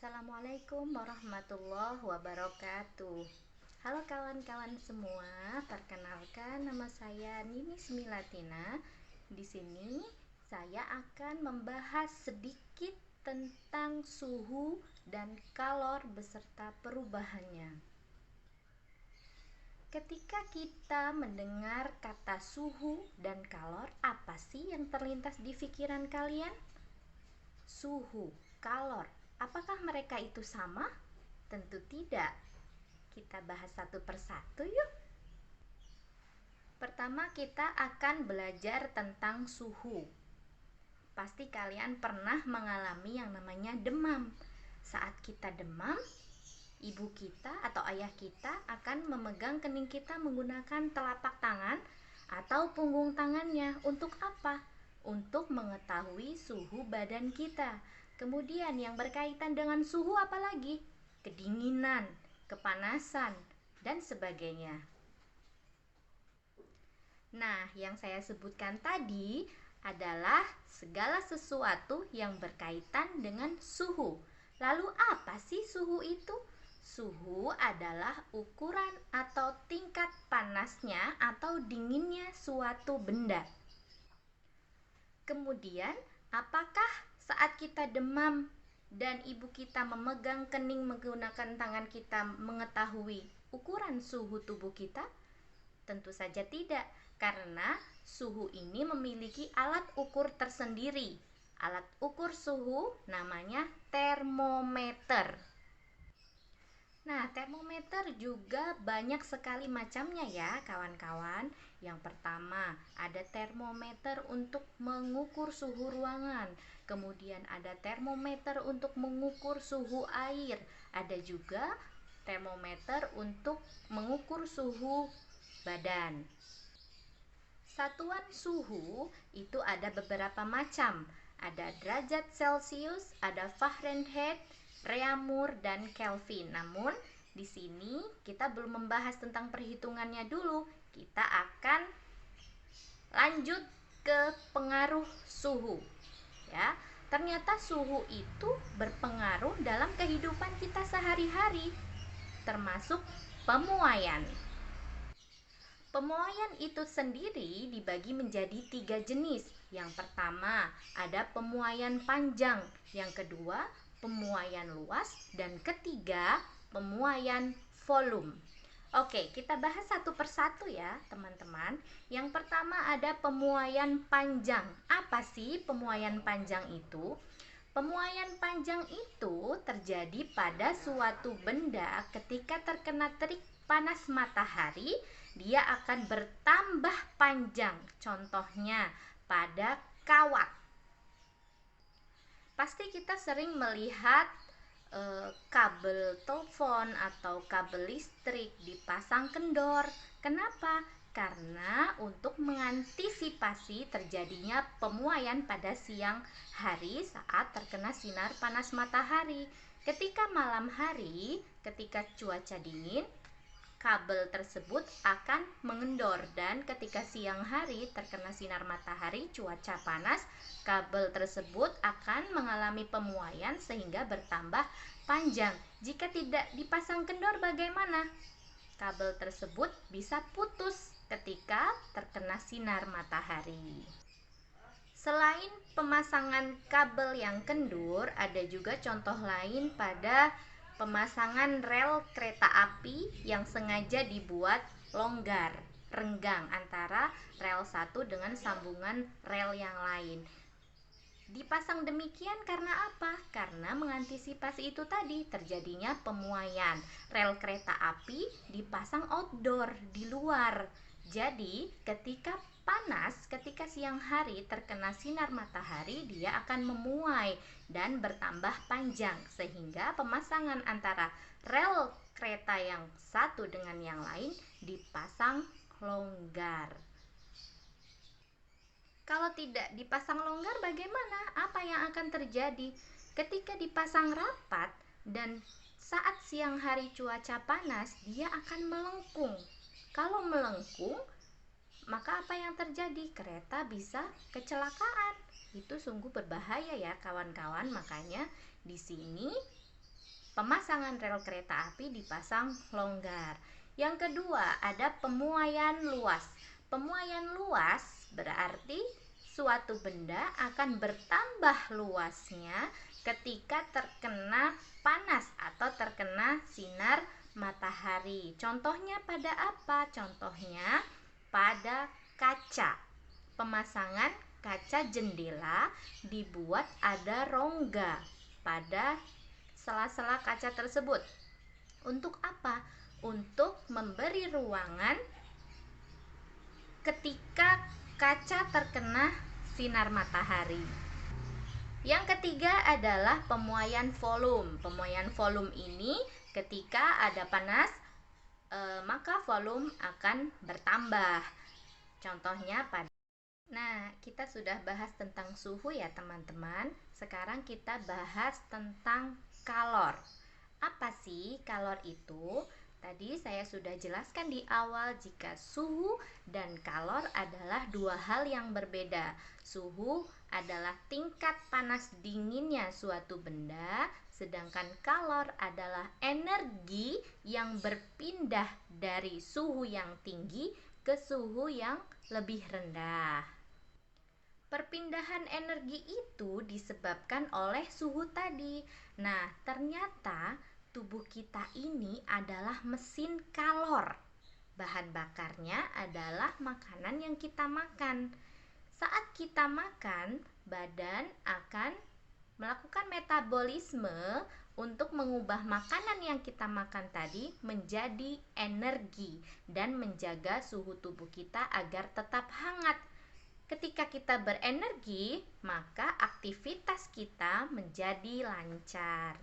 Assalamualaikum warahmatullahi wabarakatuh. Halo kawan-kawan semua, perkenalkan nama saya Nini Smilatina. Di sini saya akan membahas sedikit tentang suhu dan kalor beserta perubahannya. Ketika kita mendengar kata suhu dan kalor, apa sih yang terlintas di pikiran kalian? Suhu, kalor, apakah mereka itu sama? Tentu tidak. Kita bahas satu persatu yuk. Pertama kita akan belajar tentang suhu. Pasti kalian pernah mengalami yang namanya demam. Saat kita demam, ibu kita atau ayah kita akan memegang kening kita menggunakan telapak tangan atau punggung tangannya. Untuk apa? Untuk mengetahui suhu badan kita. Kemudian yang berkaitan dengan suhu apalagi? Kedinginan, kepanasan, dan sebagainya. Nah, yang saya sebutkan tadi adalah segala sesuatu yang berkaitan dengan suhu. Lalu apa sih suhu itu? Suhu adalah ukuran atau tingkat panasnya atau dinginnya suatu benda. Kemudian, apakah saat kita demam dan ibu kita memegang kening menggunakan tangan kita mengetahui ukuran suhu tubuh kita? Tentu saja tidak, karena suhu ini memiliki alat ukur tersendiri. Alat ukur suhu namanya termometer. Nah, termometer juga banyak sekali macamnya ya kawan-kawan. Yang pertama, ada termometer untuk mengukur suhu ruangan. Kemudian ada termometer untuk mengukur suhu air. Ada juga termometer untuk mengukur suhu badan. Satuan suhu itu ada beberapa macam. Ada derajat Celcius, ada Fahrenheit, Reaumur, dan Kelvin. Namun di sini kita belum membahas tentang perhitungannya dulu. Kita akan lanjut ke pengaruh suhu. Ya, ternyata suhu itu berpengaruh dalam kehidupan kita sehari-hari, termasuk pemuaian. Pemuaian itu sendiri dibagi menjadi 3 jenis. Yang pertama ada pemuaian panjang, yang kedua pemuaian luas, dan ketiga pemuaian volume. Oke, kita bahas satu persatu ya teman-teman. Yang pertama ada pemuaian panjang. Apa sih pemuaian panjang itu? Pemuaian panjang itu terjadi pada suatu benda ketika terkena terik panas matahari, dia akan bertambah panjang. Contohnya pada kawat. Pasti kita sering melihat kabel telepon atau kabel listrik dipasang kendor. Kenapa? Karena untuk mengantisipasi terjadinya pemuaian pada siang hari saat terkena sinar panas matahari. Ketika malam hari, ketika cuaca dingin, kabel tersebut akan mengendor, dan ketika siang hari terkena sinar matahari, cuaca panas, kabel tersebut akan mengalami pemuaian sehingga bertambah panjang. Jika tidak dipasang kendor bagaimana? Kabel tersebut bisa putus ketika terkena sinar matahari. Selain pemasangan kabel yang kendur, ada juga contoh lain pada pemasangan rel kereta api yang sengaja dibuat longgar, renggang antara rel satu dengan sambungan rel yang lain. Dipasang demikian karena apa? Karena mengantisipasi itu tadi, terjadinya pemuaian. Rel kereta api dipasang outdoor, di luar. Jadi ketika panas, ketika siang hari terkena sinar matahari, dia akan memuai dan bertambah panjang, sehingga pemasangan antara rel kereta yang satu dengan yang lain dipasang longgar. Kalau tidak dipasang longgar bagaimana? Apa yang akan terjadi? Ketika dipasang rapat dan saat siang hari cuaca panas, dia akan melengkung. Kalau melengkung, maka apa yang terjadi? Kereta bisa kecelakaan. Itu sungguh berbahaya ya kawan-kawan. Makanya di sini pemasangan rel kereta api dipasang longgar. Yang kedua, ada pemuaian luas. Pemuaian luas berarti suatu benda akan bertambah luasnya ketika terkena panas atau terkena sinar matahari. Contohnya pada apa? Contohnya pada kaca. Pemasangan kaca jendela dibuat ada rongga pada sela-sela kaca tersebut. Untuk apa? Untuk memberi ruangan ketika kaca terkena sinar matahari. Yang ketiga adalah pemuaian volume. Pemuaian volume ini ketika ada panas, maka volume akan bertambah. Contohnya pada Nah, kita sudah bahas tentang suhu ya teman-teman. Sekarang kita bahas tentang kalor. Apa sih kalor itu? Tadi saya sudah jelaskan di awal jika suhu dan kalor adalah dua hal yang berbeda. Suhu adalah tingkat panas dinginnya suatu benda, sedangkan kalor adalah energi yang berpindah dari suhu yang tinggi ke suhu yang lebih rendah. Perpindahan energi itu disebabkan oleh suhu tadi. Nah, ternyata tubuh kita ini adalah mesin kalor. Bahan bakarnya adalah makanan yang kita makan. Saat kita makan, badan akan melakukan metabolisme untuk mengubah makanan yang kita makan tadi menjadi energi dan menjaga suhu tubuh kita agar tetap hangat. Ketika kita berenergi, maka aktivitas kita menjadi lancar.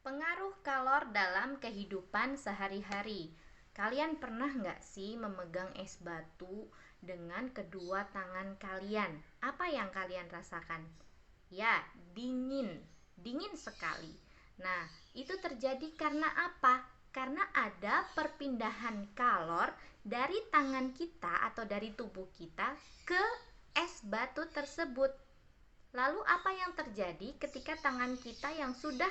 Pengaruh kalor dalam kehidupan sehari-hari. Kalian pernah nggak sih memegang es batu dengan kedua tangan kalian? Apa yang kalian rasakan? Ya, dingin. Dingin sekali. Nah, itu terjadi karena apa? Karena ada perpindahan kalor dari tangan kita atau dari tubuh kita ke es batu tersebut. Lalu apa yang terjadi ketika tangan kita yang sudah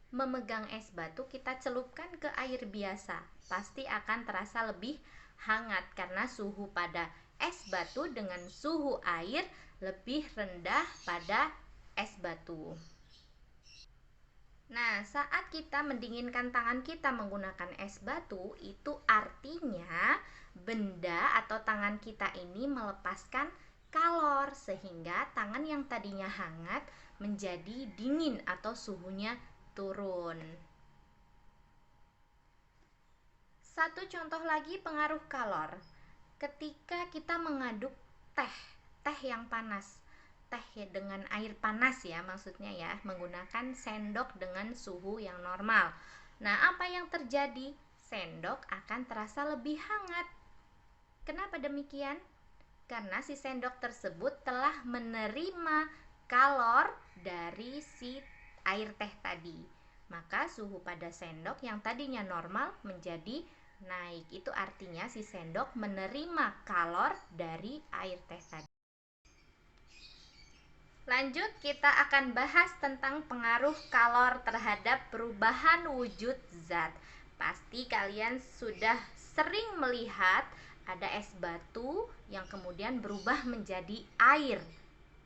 memegang es batu kita celupkan ke air biasa? Pasti akan terasa lebih hangat karena suhu pada es batu dengan suhu air lebih rendah pada es batu. Nah, saat kita mendinginkan tangan kita menggunakan es batu, itu artinya benda atau tangan kita ini melepaskan kalor sehingga tangan yang tadinya hangat menjadi dingin atau suhunya turun. Satu contoh lagi pengaruh kalor. Ketika kita mengaduk teh yang panas, teh dengan air panas ya maksudnya ya, menggunakan sendok dengan suhu yang normal. Nah, apa yang terjadi? Sendok akan terasa lebih hangat. Kenapa demikian? Karena si sendok tersebut telah menerima kalor dari si air teh tadi. Maka suhu pada sendok yang tadinya normal menjadi naik. Itu artinya si sendok menerima kalor dari air teh tadi. Lanjut, kita akan bahas tentang pengaruh kalor terhadap perubahan wujud zat. Pasti kalian sudah sering melihat ada es batu yang kemudian berubah menjadi air.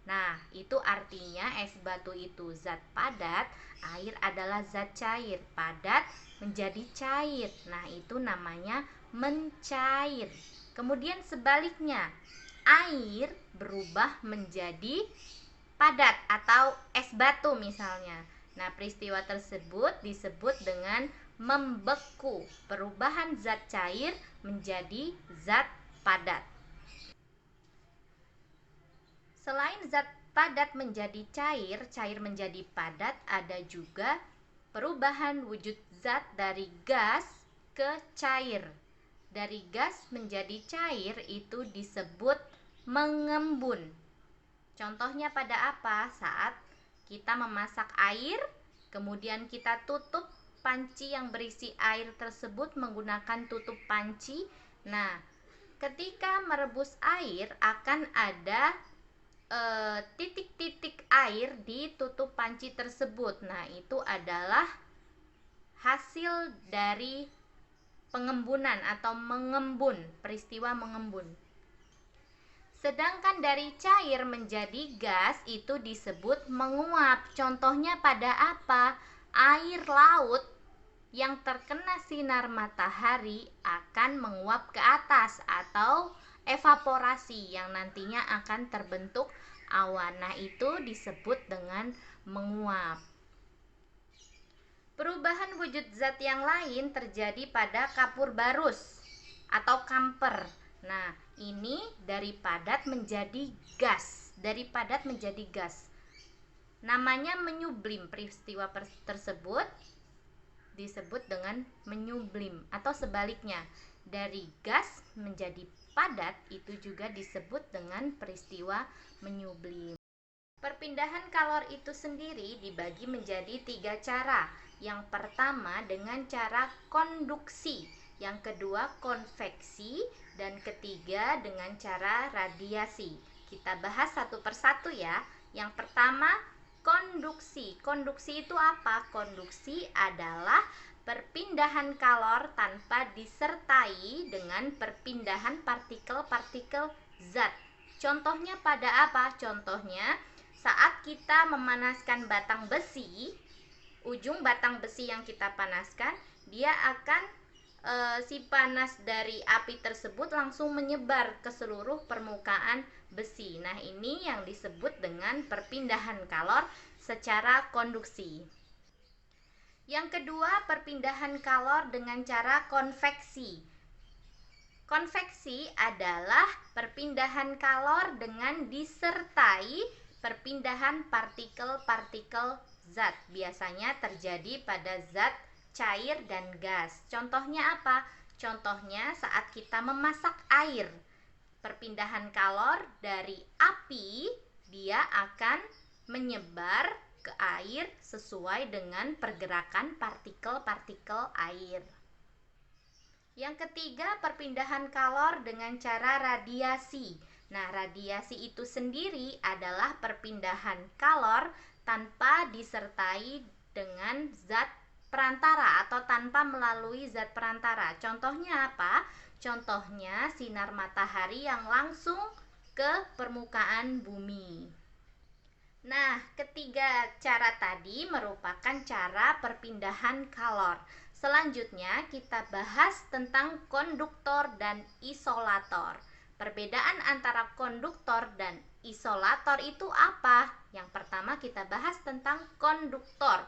Nah, itu artinya es batu itu zat padat, air adalah zat cair. Padat menjadi cair. Nah, itu namanya mencair. Kemudian sebaliknya, air berubah menjadi padat atau es batu misalnya. Nah, peristiwa tersebut disebut dengan membeku, perubahan zat cair menjadi zat padat. Selain zat padat menjadi cair, cair menjadi padat, ada juga perubahan wujud zat dari gas ke cair. Dari gas menjadi cair itu disebut mengembun. Contohnya pada apa? Saat kita memasak air, kemudian kita tutup panci yang berisi air tersebut menggunakan tutup panci. Nah, ketika merebus air akan ada titik-titik air di tutup panci tersebut. Nah, itu adalah hasil dari pengembunan atau mengembun, peristiwa mengembun. Sedangkan dari cair menjadi gas itu disebut menguap. Contohnya pada apa? Air laut yang terkena sinar matahari akan menguap ke atas atau evaporasi yang nantinya akan terbentuk awan. Nah, itu disebut dengan menguap. Perubahan wujud zat yang lain terjadi pada kapur barus atau kamper. Nah, ini dari padat menjadi gas, Namanya menyublim. Peristiwa tersebut disebut dengan menyublim, atau sebaliknya, dari gas menjadi padat itu juga disebut dengan peristiwa menyublim. Perpindahan kalor itu sendiri dibagi menjadi 3 cara. Yang pertama dengan cara konduksi, yang kedua konveksi, dan ketiga dengan cara radiasi. Kita bahas satu persatu ya. Yang pertama, konduksi. Konduksi itu apa? Konduksi adalah perpindahan kalor tanpa disertai dengan perpindahan partikel-partikel zat. Contohnya pada apa? Contohnya saat kita memanaskan batang besi, ujung batang besi yang kita panaskan, dia akan si panas dari api tersebut langsung menyebar ke seluruh permukaan besi. Nah, ini yang disebut dengan perpindahan kalor secara konduksi. Yang kedua, perpindahan kalor dengan cara konveksi. Konveksi adalah perpindahan kalor dengan disertai perpindahan partikel-partikel zat. Biasanya terjadi pada zat cair dan gas. Contohnya apa? Contohnya saat kita memasak air. Perpindahan kalor dari api, dia akan menyebar ke air sesuai dengan pergerakan partikel-partikel air. Yang ketiga, perpindahan kalor dengan cara radiasi. Nah, radiasi itu sendiri adalah perpindahan kalor tanpa disertai dengan zat perantara atau tanpa melalui zat perantara. Contohnya apa? Contohnya sinar matahari yang langsung ke permukaan bumi. Nah, ketiga cara tadi merupakan cara perpindahan kalor. Selanjutnya kita bahas tentang konduktor dan isolator. Perbedaan antara konduktor dan isolator itu apa? Yang pertama kita bahas tentang konduktor.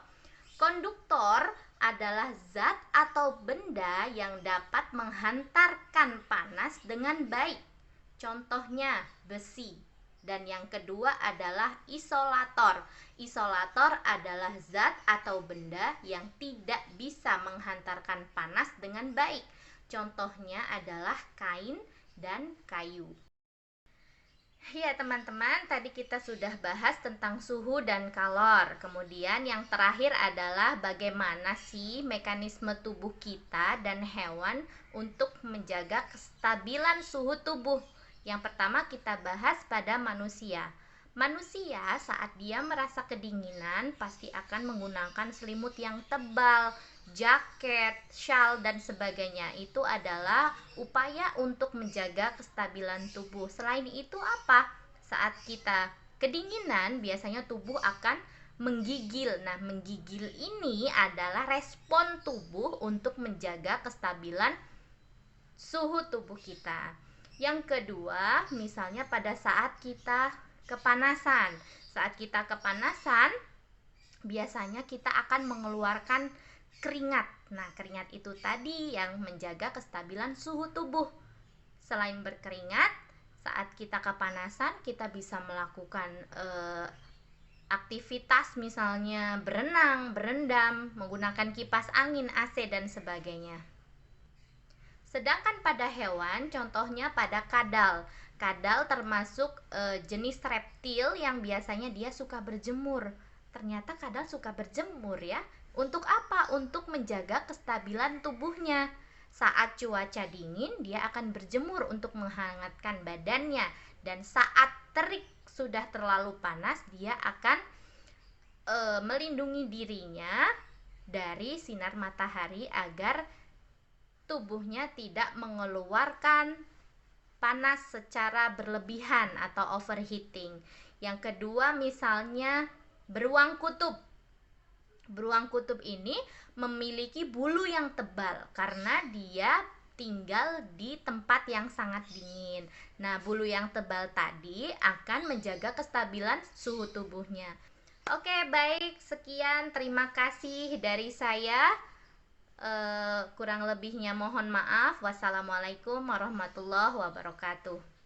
Konduktor adalah zat atau benda yang dapat menghantarkan panas dengan baik. Contohnya besi. Dan yang kedua adalah isolator. Isolator adalah zat atau benda yang tidak bisa menghantarkan panas dengan baik. Contohnya adalah kain dan kayu. Ya teman-teman, tadi kita sudah bahas tentang suhu dan kalor. Kemudian yang terakhir adalah bagaimana sih mekanisme tubuh kita dan hewan untuk menjaga kestabilan suhu tubuh. Yang pertama kita bahas pada manusia. Manusia saat dia merasa kedinginan pasti akan menggunakan selimut yang tebal, jaket, shawl, dan sebagainya. Itu adalah upaya untuk menjaga kestabilan tubuh. Selain itu apa? Saat kita kedinginan biasanya tubuh akan menggigil. Nah, menggigil ini adalah respon tubuh untuk menjaga kestabilan suhu tubuh kita. Yang kedua, misalnya pada saat kita kepanasan. Saat kita kepanasan, biasanya kita akan mengeluarkan keringat. Nah, keringat itu tadi yang menjaga kestabilan suhu tubuh. Selain berkeringat, saat kita kepanasan, kita bisa melakukan aktivitas misalnya berenang, berendam, menggunakan kipas angin, AC, dan sebagainya. Sedangkan pada hewan, contohnya pada kadal. Kadal termasuk jenis reptil yang biasanya dia suka berjemur. Ternyata kadal suka berjemur ya. Untuk apa? Untuk menjaga kestabilan tubuhnya. Saat cuaca dingin, dia akan berjemur untuk menghangatkan badannya. Dan saat terik sudah terlalu panas, dia akan melindungi dirinya dari sinar matahari agar tubuhnya tidak mengeluarkan panas secara berlebihan atau overheating. Yang kedua, misalnya beruang kutub. Beruang kutub ini memiliki bulu yang tebal karena dia tinggal di tempat yang sangat dingin. Nah, bulu yang tebal tadi akan menjaga kestabilan suhu tubuhnya. Oke, baik, sekian, terima kasih dari saya. Kurang lebihnya mohon maaf. Wassalamualaikum warahmatullahi wabarakatuh.